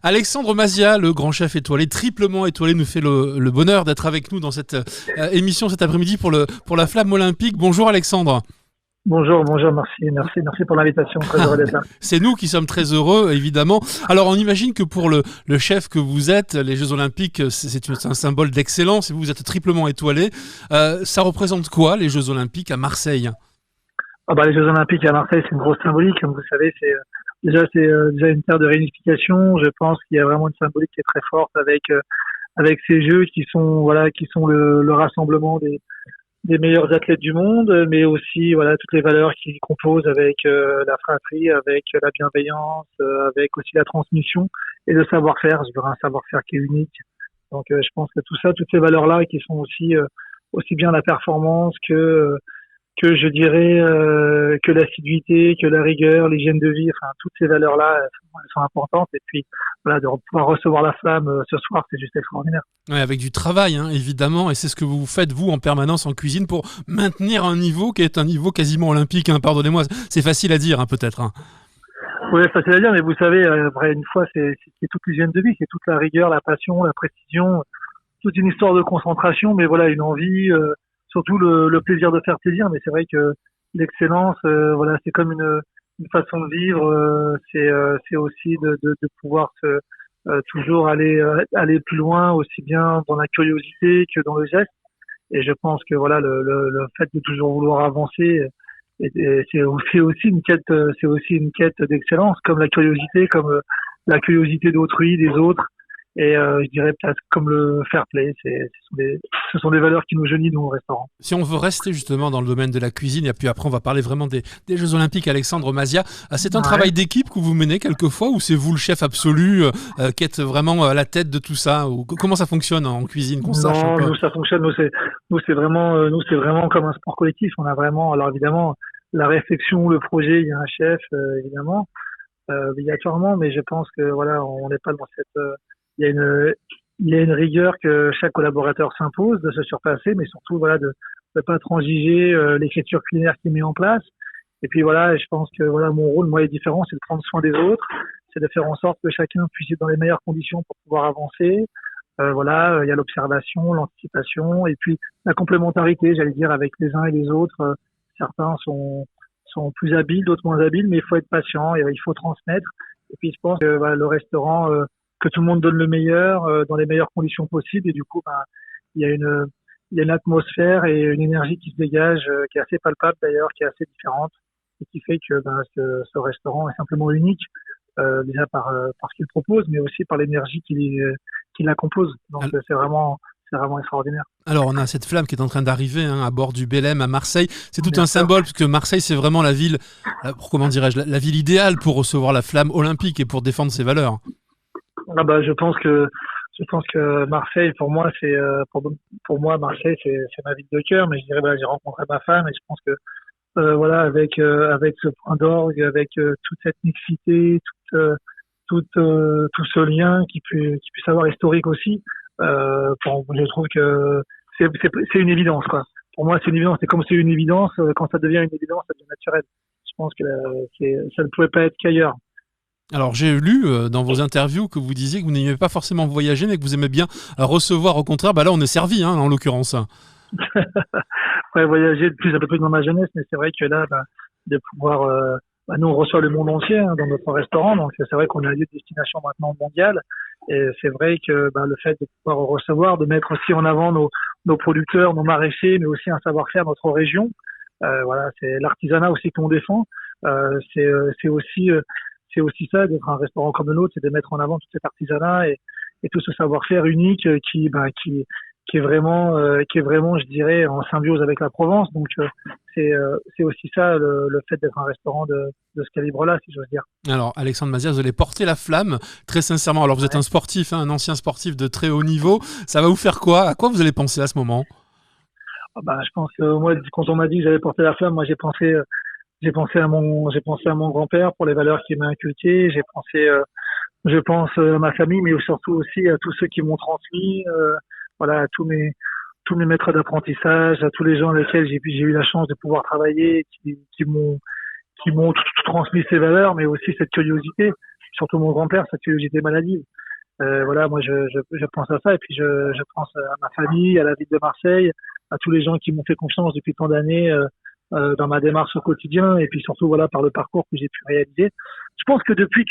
Alexandre Mazia, le grand chef étoilé, triplement étoilé, nous fait le bonheur d'être avec nous dans cette émission cet après-midi pour la flamme olympique. Bonjour Alexandre. Bonjour, merci pour l'invitation, très heureux d'être là. C'est nous qui sommes très heureux, évidemment. Alors, on imagine que pour le chef que vous êtes, les Jeux Olympiques, c'est un symbole d'excellence et vous êtes triplement étoilé. Ça représente quoi, les Jeux Olympiques à Marseille ? Les Jeux Olympiques à Marseille, c'est une grosse symbolique. Comme vous savez, c'est déjà une terre de réunification. Je pense qu'il y a vraiment une symbolique qui est très forte avec ces Jeux qui sont le rassemblement des meilleurs athlètes du monde, mais aussi toutes les valeurs qui composent avec la fratrie, avec la bienveillance, avec aussi la transmission et le savoir-faire. Je dirais un savoir-faire qui est unique. Donc je pense que toutes ces valeurs-là qui sont aussi bien la performance que je dirais que l'assiduité, que la rigueur, l'hygiène de vie, enfin toutes ces valeurs-là elles sont importantes. Et puis de pouvoir recevoir la flamme ce soir, c'est juste extraordinaire. Ouais, avec du travail, évidemment, et c'est ce que vous faites vous en permanence en cuisine pour maintenir un niveau qui est un niveau quasiment olympique. Pardonnez-moi, c'est facile à dire peut-être. Oui, facile à dire, mais vous savez, après une fois, c'est toute l'hygiène de vie, c'est toute la rigueur, la passion, la précision, toute une histoire de concentration, mais une envie. Surtout le plaisir de faire plaisir, mais c'est vrai que l'excellence, c'est comme une façon de vivre. C'est aussi de pouvoir toujours aller plus loin, aussi bien dans la curiosité que dans le geste. Et je pense que le fait de toujours vouloir avancer, c'est aussi une quête d'excellence, comme la curiosité, comme la curiosité d'autrui, des autres. Et je dirais peut-être comme le fair play, ce sont des valeurs qui nous jaunissent nous au restaurant. Si on veut rester justement dans le domaine de la cuisine, et puis après on va parler vraiment des Jeux Olympiques, Alexandre Mazia, c'est un travail d'équipe que vous menez quelquefois ou c'est vous le chef absolu qui êtes vraiment à la tête de tout ça ou comment ça fonctionne en cuisine qu'on sache un peu? Non, nous ça fonctionne, c'est vraiment comme un sport collectif. On a vraiment, alors évidemment, la réflexion, le projet, il y a un chef évidemment, obligatoirement, mais je pense que on n'est pas dans cette il y a une rigueur que chaque collaborateur s'impose de se surpasser, mais surtout de ne pas transiger l'écriture culinaire qu'il met en place. Et puis je pense que mon rôle moi est différent, c'est de prendre soin des autres, c'est de faire en sorte que chacun puisse être dans les meilleures conditions pour pouvoir avancer. Il y a l'observation, l'anticipation et puis la complémentarité, j'allais dire, avec les uns et les autres. Certains sont plus habiles, d'autres moins habiles, mais il faut être patient et il faut transmettre. Et puis je pense que le restaurant que tout le monde donne le meilleur dans les meilleures conditions possibles et du coup il y a une atmosphère et une énergie qui se dégage qui est assez palpable d'ailleurs, qui est assez différente et qui fait que ce restaurant est simplement unique déjà par ce qu'il propose mais aussi par l'énergie qui la compose. Donc c'est vraiment extraordinaire. Alors on a cette flamme qui est en train d'arriver à bord du Belém à Marseille. C'est tout un symbole parce que Marseille c'est vraiment la ville, comment dirais-je, la ville idéale pour recevoir la flamme olympique et pour défendre ses valeurs. Je pense que Marseille pour moi pour moi Marseille c'est ma ville de cœur, mais je dirais j'ai rencontré ma femme et je pense que avec ce point d'orgue, avec toute cette mixité, tout ce lien qui puisse avoir historique aussi, je trouve que c'est une évidence quoi. Pour moi c'est une évidence, c'est comme c'est une évidence quand ça devient une évidence ça devient naturel. Je pense que ça ne pouvait pas être qu'ailleurs. Alors j'ai lu dans vos interviews que vous disiez que vous n'aimiez pas forcément voyager mais que vous aimez bien recevoir, au contraire, là on est servi en l'occurrence. Voyager un peu plus dans ma jeunesse, mais c'est vrai que là de pouvoir nous on reçoit le monde entier dans notre restaurant, donc c'est vrai qu'on a un lieu de destination maintenant mondiale et c'est vrai que le fait de pouvoir recevoir, de mettre aussi en avant nos producteurs, nos maraîchers, mais aussi un savoir-faire de notre région, c'est l'artisanat aussi qu'on défend, c'est aussi ça d'être un restaurant comme le nôtre, c'est de mettre en avant tout cet artisanat et tout ce savoir-faire unique qui est vraiment je dirais en symbiose avec la Provence. Donc c'est aussi ça le fait d'être un restaurant de ce calibre-là, si j'ose dire. Alors Alexandre Mazia, vous allez porter la flamme très sincèrement. Alors vous êtes un sportif, un ancien sportif de très haut niveau. Ça va vous faire quoi? À quoi vous allez penser à ce moment? Je pense que moi quand on m'a dit que j'allais porter la flamme, moi j'ai pensé à mon grand-père pour les valeurs qu'il m'a inculquées. Je pense à ma famille, mais surtout aussi à tous ceux qui m'ont transmis, à tous mes maîtres d'apprentissage, à tous les gens avec lesquels j'ai eu la chance de pouvoir travailler, qui m'ont tout transmis ces valeurs, mais aussi cette curiosité. Surtout mon grand-père, cette curiosité maladive. Voilà, moi je pense à ça et puis je pense à ma famille, à la ville de Marseille, à tous les gens qui m'ont fait confiance depuis tant d'années dans ma démarche au quotidien et puis surtout voilà par le parcours que j'ai pu réaliser. Je pense que depuis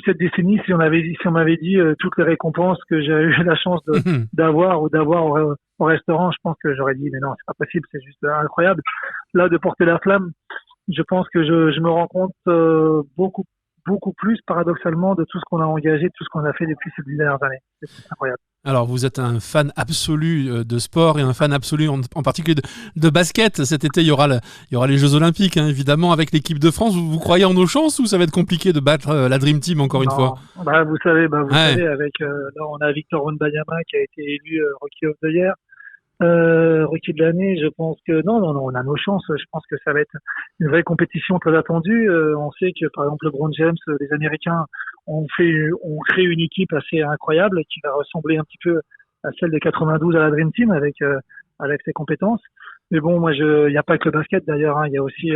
cette décennie, si on m'avait dit toutes les récompenses que j'ai eu la chance d'avoir au restaurant, je pense que j'aurais dit mais non, c'est pas possible, c'est juste incroyable. Là, de porter la flamme, je pense que je me rends compte beaucoup plus paradoxalement de tout ce qu'on a engagé, de tout ce qu'on a fait depuis ces 10 dernières années. C'est incroyable. Alors, vous êtes un fan absolu de sport et un fan absolu en particulier de basket. Cet été, il y aura les Jeux Olympiques, hein, évidemment, avec l'équipe de France. Vous croyez en nos chances ou ça va être compliqué de battre la Dream Team encore une fois? Vous savez, avec là, on a Victor Wembanyama qui a été élu Rookie of the Year. Rookie de l'année, je pense que non, on a nos chances. Je pense que ça va être une vraie compétition très attendue. On sait que par exemple LeBron James, les Américains ont créé une équipe assez incroyable qui va ressembler un petit peu à celle des 92 à la Dream Team avec ses compétences. Mais bon, moi il n'y a pas que le basket d'ailleurs, hein. Il y a aussi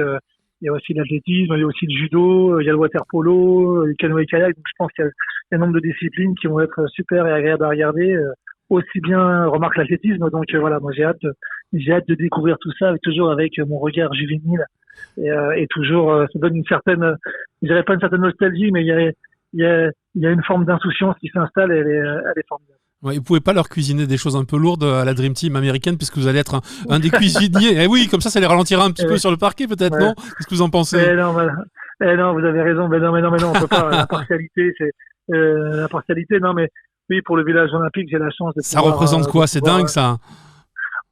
l'athlétisme, il y a aussi le judo, il y a le water polo, le canoë kayak. Donc je pense qu'il y a un nombre de disciplines qui vont être super et agréables à regarder. Aussi bien remarque l'athlétisme, donc voilà, moi j'ai hâte de découvrir tout ça, toujours avec mon regard juvénile et toujours ça donne une certaine, je dirais pas une certaine nostalgie, mais il y a une forme d'insouciance qui s'installe et elle est formidable. Ouais, vous pouvez pas leur cuisiner des choses un peu lourdes à la Dream Team américaine puisque vous allez être un des cuisiniers. Eh oui, comme ça les ralentira un petit peu sur le parquet peut-être, non? Qu'est-ce que vous en pensez? Non, vous avez raison, mais non, on peut pas. L'impartialité, non, mais oui, pour le village olympique, j'ai la chance de ça représente quoi? C'est dingue ça.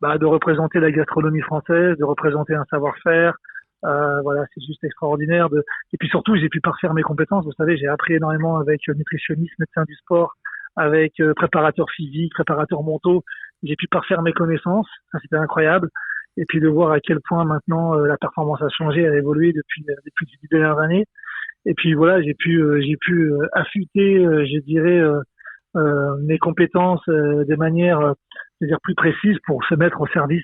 De représenter la gastronomie française, de représenter un savoir-faire. Voilà, c'est juste extraordinaire. Et puis surtout, j'ai pu parfaire mes compétences. Vous savez, j'ai appris énormément avec nutritionniste, médecin du sport, avec préparateur physique, préparateur mentaux. J'ai pu parfaire mes connaissances. Ça, c'était incroyable. Et puis de voir à quel point maintenant la performance a changé, a évolué depuis les 10 dernières années. Et puis voilà, j'ai pu affûter, je dirais, mes compétences de manière plus précise pour se mettre au service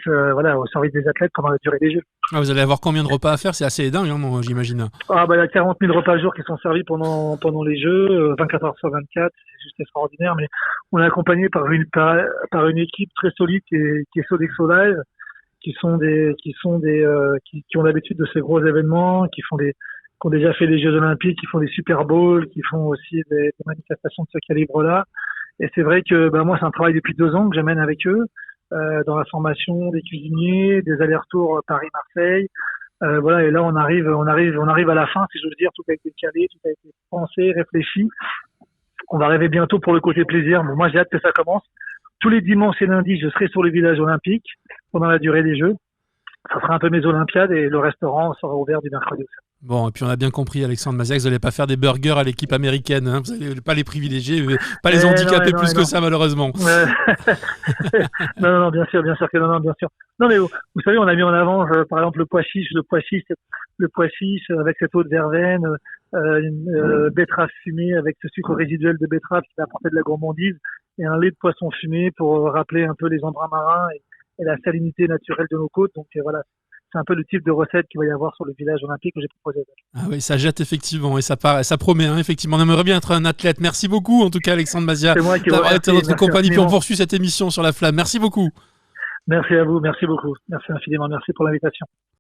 des athlètes pendant la durée des Jeux. Ah, vous allez avoir combien de repas à faire? C'est assez dingue, hein, j'imagine. Il y a 40 000 repas à jour qui sont servis pendant les Jeux, 24 heures sur 24, c'est juste extraordinaire. Mais on est accompagné par une équipe très solide qui est Sodexo Live, qui ont l'habitude de ces gros événements, qui ont déjà fait les Jeux Olympiques, qui font des Super Bowls, qui font aussi des manifestations de ce calibre-là. Et c'est vrai que moi, c'est un travail depuis 2 ans que j'amène avec eux, dans la formation des cuisiniers, des allers-retours Paris-Marseille. Et là, on arrive à la fin, si je veux dire, tout a été calé, tout a été pensé, réfléchi. On va arriver bientôt pour le côté plaisir. Bon, moi, j'ai hâte que ça commence. Tous les dimanches et lundis, je serai sur le village olympique pendant la durée des Jeux. Ça sera un peu mes Olympiades et le restaurant sera ouvert du mercredi au samedi. Bon, et puis on a bien compris, Alexandre Maziac, vous n'allez pas faire des burgers à l'équipe américaine, hein. Vous n'allez pas les privilégier, pas les handicaper plus que ça, malheureusement. Non, bien sûr que non, bien sûr. Non, mais vous savez, on a mis en avant, par exemple, le pois chiche avec cette eau de verveine, betterave fumée avec ce sucre résiduel de betterave qui va apporter de la gourmandise, et un lait de poisson fumé pour rappeler un peu les embruns marins et la salinité naturelle de nos côtes. Donc voilà. C'est un peu le type de recette qu'il va y avoir sur le village olympique que j'ai proposé. Ah oui, ça jette effectivement et ça promet, hein, effectivement. On aimerait bien être un athlète. Merci beaucoup, en tout cas, Alexandre Maziac, d'avoir été dans notre compagnie. Puis on poursuit cette émission sur la flamme. Merci beaucoup. Merci à vous, merci beaucoup. Merci infiniment, merci pour l'invitation.